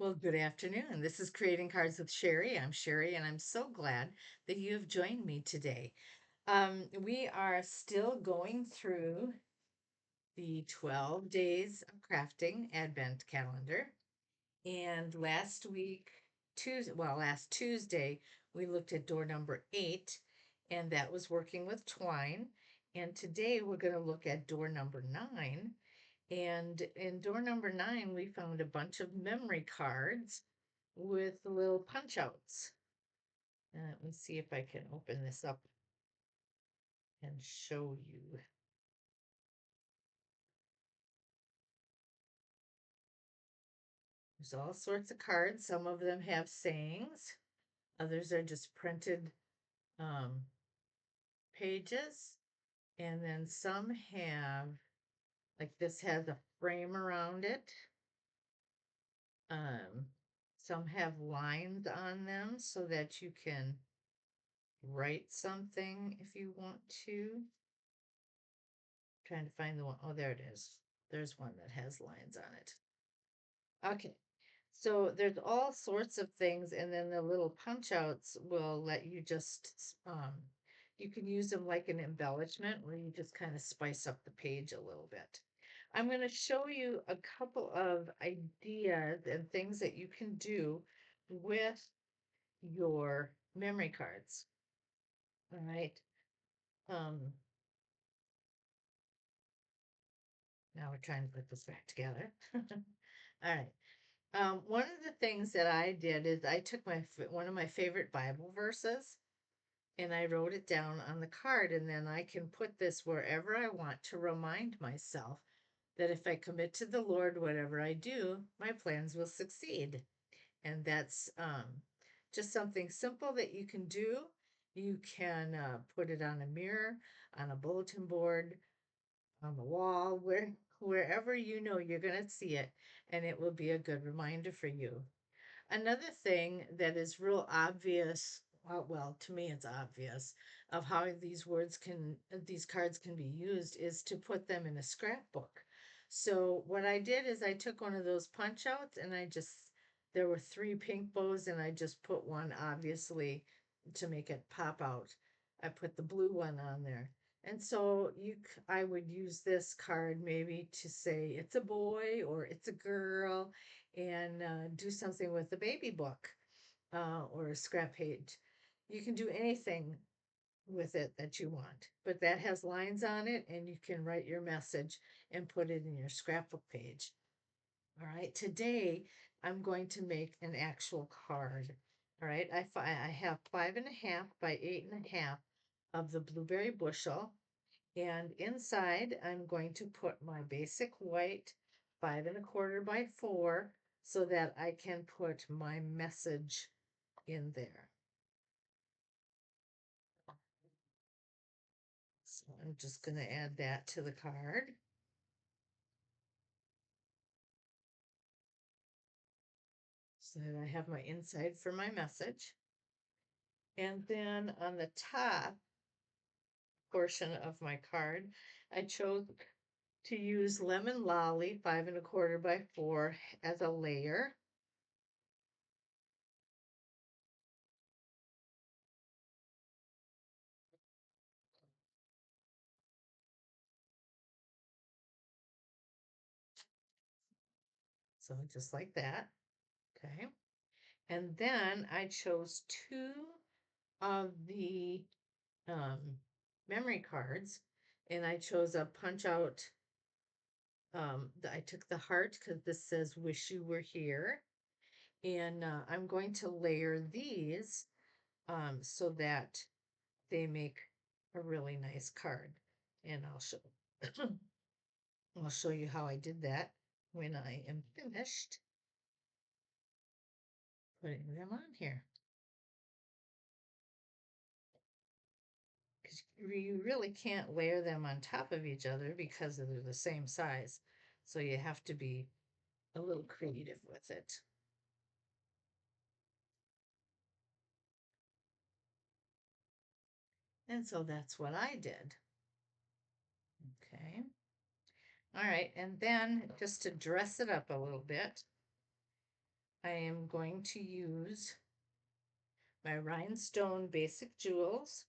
Well, good afternoon. This is Creating Cards with Sherry. I'm Sherry, and I'm so glad that you have joined me today. We are still going through the 12 days of crafting advent calendar. And last Tuesday, we looked at door number 8, and that was working with twine. And today we're going to look at door number 9. And in door number 9, we found a bunch of memory cards with little punch outs. Let me see if I can open this up and show you. There's all sorts of cards. Some of them have sayings, others are just printed um, pages, and then some have, like this has a frame around it. Um, some have lines on them so that you can write something if you want to. Trying to find the one. Oh, there it is. There's one that has lines on it. Okay. So there's all sorts of things, and then the little punch outs will let you just, you can use them like an embellishment where you just kind of spice up the page a little bit. I'm going to show you a couple of ideas and things that you can do with your memory cards. All right. Um, Now we're trying to put this back together. All right. One of the things that I did is I took one of my favorite Bible verses and I wrote it down on the card, and then I can put this wherever I want to remind myself that if I commit to the Lord, whatever I do, my plans will succeed. And that's just something simple that you can do. You can put it on a mirror, on a bulletin board, on the wall, wherever you know you're going to see it, and it will be a good reminder for you. Another thing that is real obvious, well, to me it's obvious, of how these cards can be used is to put them in a scrapbook. So what I did is I took one of those punch outs and there were three pink bows and I just put one, obviously, to make it pop out. I put the blue one on there. And so I would use this card maybe to say it's a boy or it's a girl, and do something with the baby book or a scrap page. You can do anything with it that you want, but that has lines on it, and you can write your message and put it in your scrapbook page. All right, today I'm going to make an actual card. All right, I have 5.5 by 8.5 of the blueberry bushel, and inside, I'm going to put my basic white 5.25 by 4 so that I can put my message in there. So I'm just going to add that to the card. So that I have my inside for my message. And then on the top portion of my card, I chose to use Lemon Lolly 5.25 by 4 as a layer. So just like that. Okay. And then I chose two of the um, memory cards, and I chose a punch out. I took the heart because this says "Wish you were here," and I'm going to layer these so that they make a really nice card. And I'll show you how I did that when I am finished putting them on here. Because you really can't layer them on top of each other because they're the same size. So you have to be a little creative with it. And so that's what I did. Okay. All right. And then just to dress it up a little bit, I am going to use my rhinestone basic jewels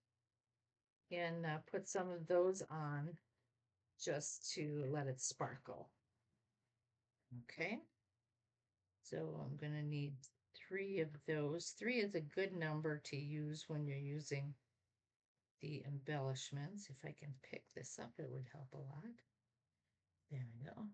and put some of those on just to let it sparkle. Okay, so I'm going to need 3 of those. 3 is a good number to use when you're using the embellishments. If I can pick this up, it would help a lot. There we go.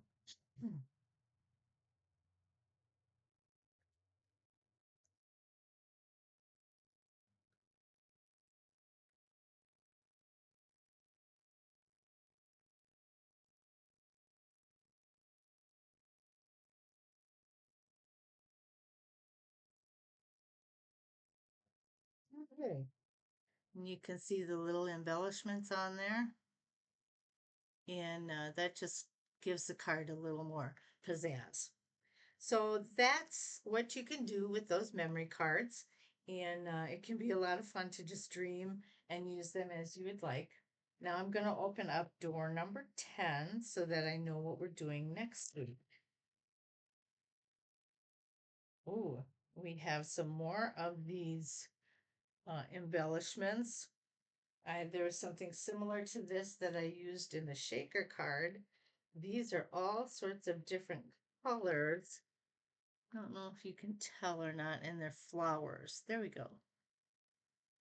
Okay. And you can see the little embellishments on there. And that just gives the card a little more pizzazz. So that's what you can do with those memory cards. And it can be a lot of fun to just dream and use them as you would like. Now I'm going to open up door number 10 so that I know what we're doing next week. Oh, we have some more of these embellishments. There was something similar to this that I used in the shaker card. These are all sorts of different colors. I don't know if you can tell or not, and they're flowers. There we go.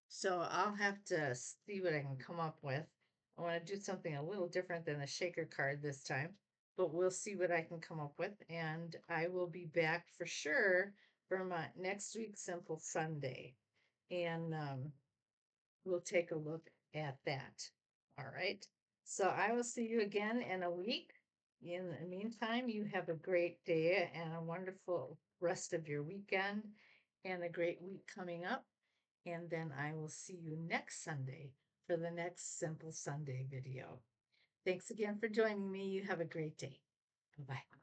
So I'll have to see what I can come up with. I want to do something a little different than the shaker card this time, but we'll see what I can come up with. And I will be back for sure for my next week's Simple Sunday. And we'll take a look at that. All right. So I will see you again in a week. In the meantime, you have a great day and a wonderful rest of your weekend and a great week coming up. And then I will see you next Sunday for the next Simple Sunday video. Thanks again for joining me. You have a great day. Bye bye.